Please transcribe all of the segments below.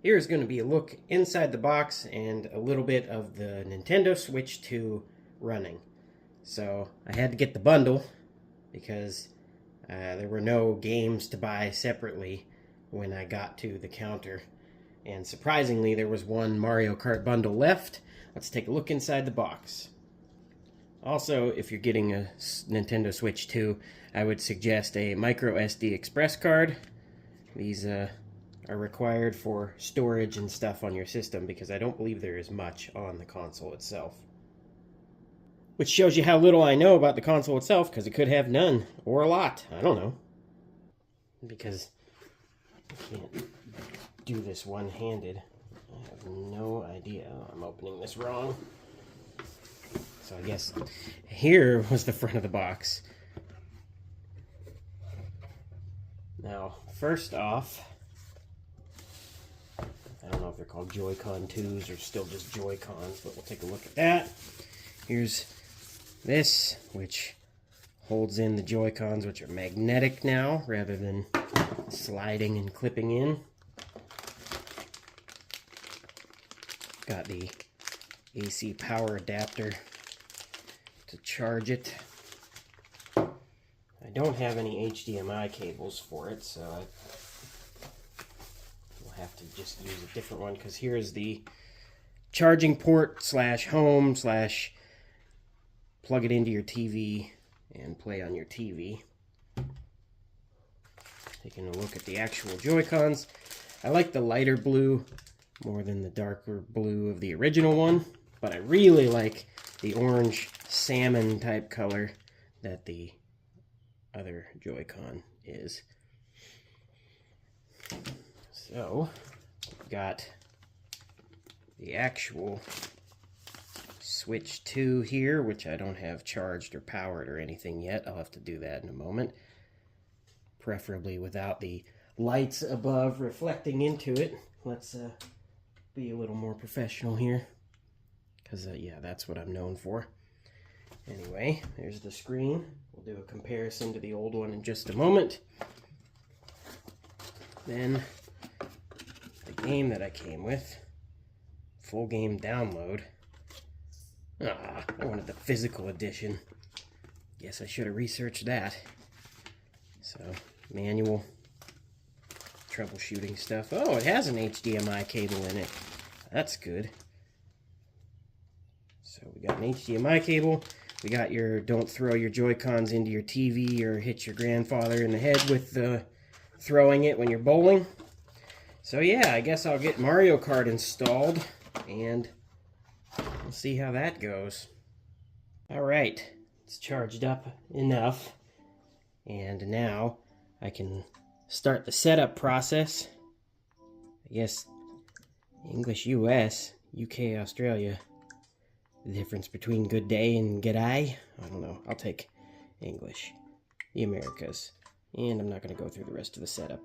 Here's going to be a look inside the box and a little bit of the Nintendo Switch 2 running. So I had to get the bundle because there were no games to buy separately when I got to the counter. And surprisingly, there was one Mario Kart bundle left. Let's take a look inside the box. Also, if you're getting a Nintendo Switch 2, I would suggest a micro SD express card. These are required for storage and stuff on your system because I don't believe there is much on the console itself. Which shows you how little I know about the console itself, because it could have none or a lot. I don't know. Because I can't do this one-handed. I have no idea. I'm opening this wrong. So I guess here was the front of the box. Now, first off, I don't know if they're called Joy-Con 2s or still just Joy-Cons, but we'll take a look at that. Here's this, which holds in the Joy-Cons, which are magnetic now, rather than sliding and clipping in. Got the AC power adapter to charge it. I don't have any HDMI cables for it, so we'll have to just use a different one, because here's the charging port / home / plug it into your TV and play on your TV. Taking a look at the actual Joy-Cons. I like the lighter blue more than the darker blue of the original one, but I really like the orange salmon type color that the other Joy-Con is. So, we've got the actual Switch 2 here, which I don't have charged or powered or anything yet. I'll have to do that in a moment. Preferably without the lights above reflecting into it. Let's be a little more professional here. Because, yeah, that's what I'm known for. Anyway, there's the screen. We'll do a comparison to the old one in just a moment. Then, the game that I came with. Full game download. I wanted the physical edition. Guess I should have researched that. So, manual. Troubleshooting stuff. Oh, it has an HDMI cable in it. That's good. So we got an HDMI cable. We got your don't throw your Joy-Cons into your TV or hit your grandfather in the head with throwing it when you're bowling. So yeah, I guess I'll get Mario Kart installed and we'll see how that goes. Alright, it's charged up enough. And now I can start the setup process. I guess English US, UK Australia. The difference between good day and g'day? I don't know. I'll take English. The Americas. And I'm not going to go through the rest of the setup.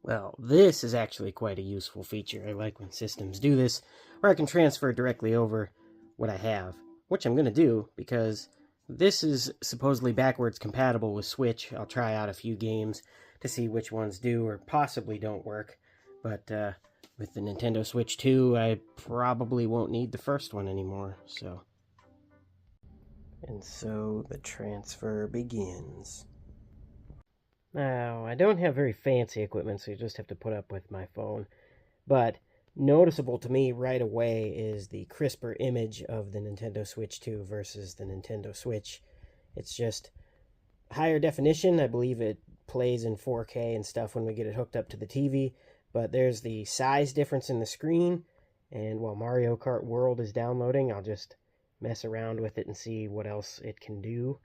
Well, this is actually quite a useful feature. I like when systems do this, where I can transfer directly over what I have. Which I'm going to do, because this is supposedly backwards compatible with Switch. I'll try out a few games to see which ones do or possibly don't work. But, with the Nintendo Switch 2, I probably won't need the first one anymore, so. And so the transfer begins. Now, I don't have very fancy equipment, so you just have to put up with my phone. But noticeable to me right away is the crisper image of the Nintendo Switch 2 versus the Nintendo Switch. It's just higher definition. I believe it plays in 4K and stuff when we get it hooked up to the TV. But there's the size difference in the screen, and while Mario Kart World is downloading, I'll just mess around with it and see what else it can do.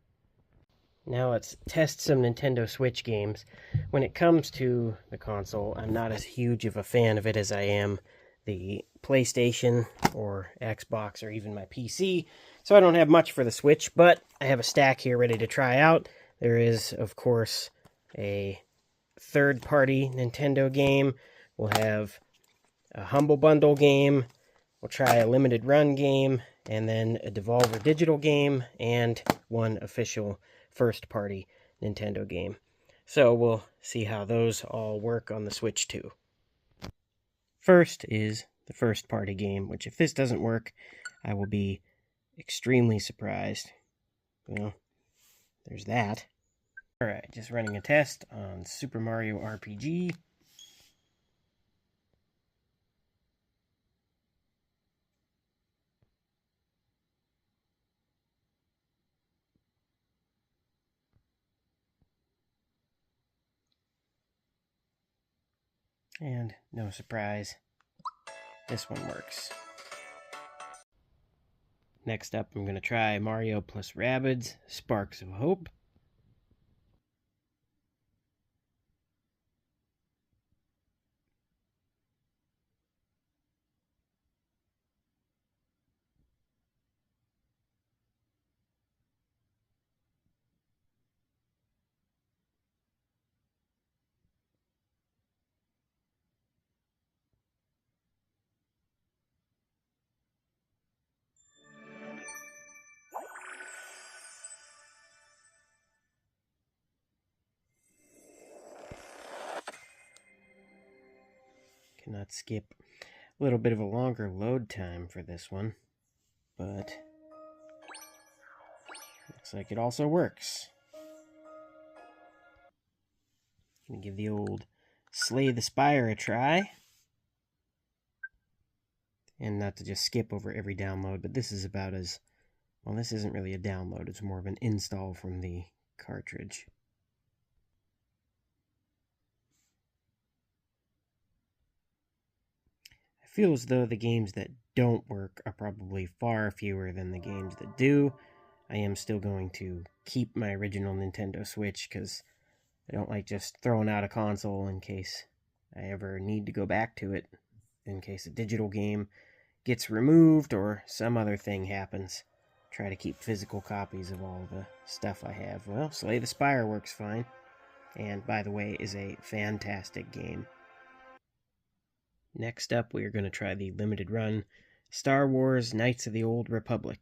Now let's test some Nintendo Switch games. When it comes to the console, I'm not as huge of a fan of it as I am the PlayStation or Xbox or even my PC, so I don't have much for the Switch, but I have a stack here ready to try out. There is, of course, a third-party Nintendo game. We'll have a Humble Bundle game, we'll try a limited run game, and then a Devolver Digital game, and one official first-party Nintendo game. So we'll see how those all work on the Switch 2. First is the first party game, which if this doesn't work, I will be extremely surprised. Well, there's that. Alright, just running a test on Super Mario RPG. And no surprise, this one works. Next up, I'm going to try Mario plus Rabbids Sparks of Hope. Cannot skip. A little bit of a longer load time for this one, but looks like it also works. Gonna give the old Slay the Spire a try. And not to just skip over every download, but this is about as... Well, this isn't really a download, it's more of an install from the cartridge. I feel as though the games that don't work are probably far fewer than the games that do. I am still going to keep my original Nintendo Switch because I don't like just throwing out a console in case I ever need to go back to it, in case a digital game gets removed or some other thing happens. Try to keep physical copies of all the stuff I have. Well, Slay the Spire works fine. And, by the way, is a fantastic game. Next up, we are going to try the limited run Star Wars Knights of the Old Republic.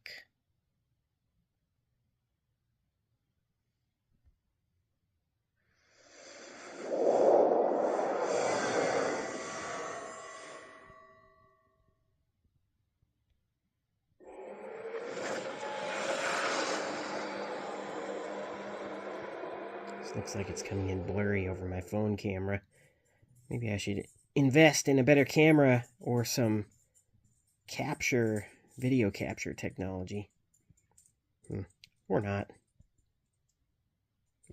This looks like it's coming in blurry over my phone camera. Maybe I should invest in a better camera or some video capture technology. Or not.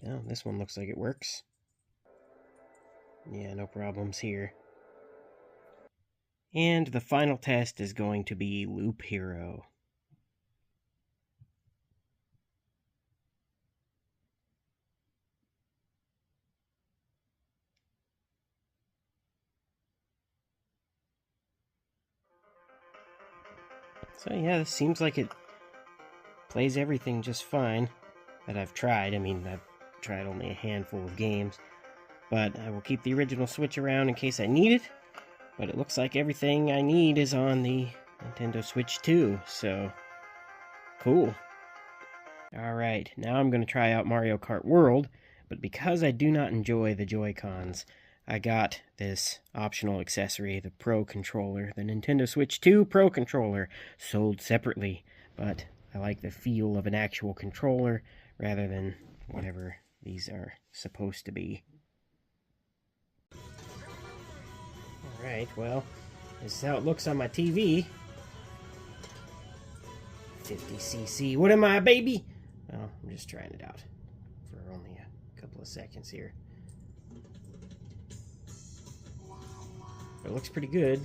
No, this one looks like it works. Yeah, no problems here. And the final test is going to be Loop Hero. So yeah, this seems like it plays everything just fine that I've tried. I mean, I've tried only a handful of games, but I will keep the original Switch around in case I need it. But it looks like everything I need is on the Nintendo Switch 2, so cool. Alright, now I'm going to try out Mario Kart World, but because I do not enjoy the Joy-Cons, I got this optional accessory, the Pro Controller, the Nintendo Switch 2 Pro Controller, sold separately, but I like the feel of an actual controller rather than whatever these are supposed to be. Alright, well, this is how it looks on my TV. 50cc. What am I, baby? Well, I'm just trying it out for only a couple of seconds here. But it looks pretty good.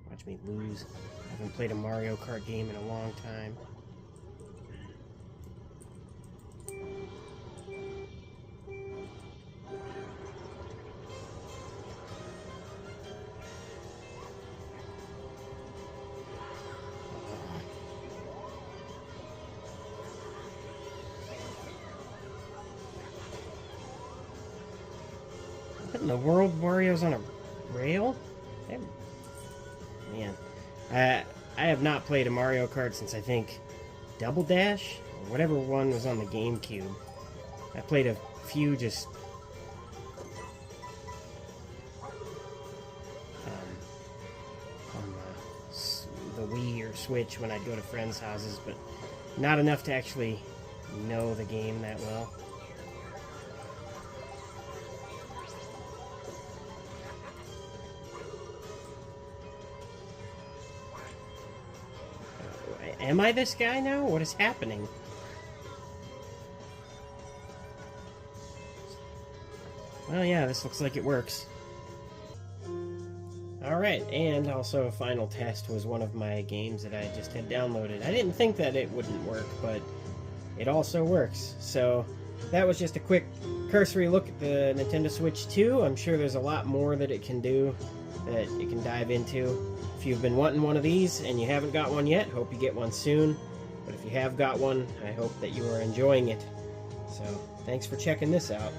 Watch me lose. I haven't played a Mario Kart game in a long time. What in the world? Mario's on a rail? Man. I have not played a Mario Kart since, I think, Double Dash? Or whatever one was on the GameCube. I played a few just Wii or Switch when I'd go to friends' houses, but not enough to actually know the game that well. Am I this guy now? What is happening? Well, yeah, this looks like it works. Alright, and also Final Test was one of my games that I just had downloaded. I didn't think that it wouldn't work, but it also works. So that was just a quick cursory look at the Nintendo Switch 2. I'm sure there's a lot more that it can do that you can dive into. If you've been wanting one of these and you haven't got one yet, hope you get one soon. But if you have got one, I hope that you are enjoying it. So thanks for checking this out.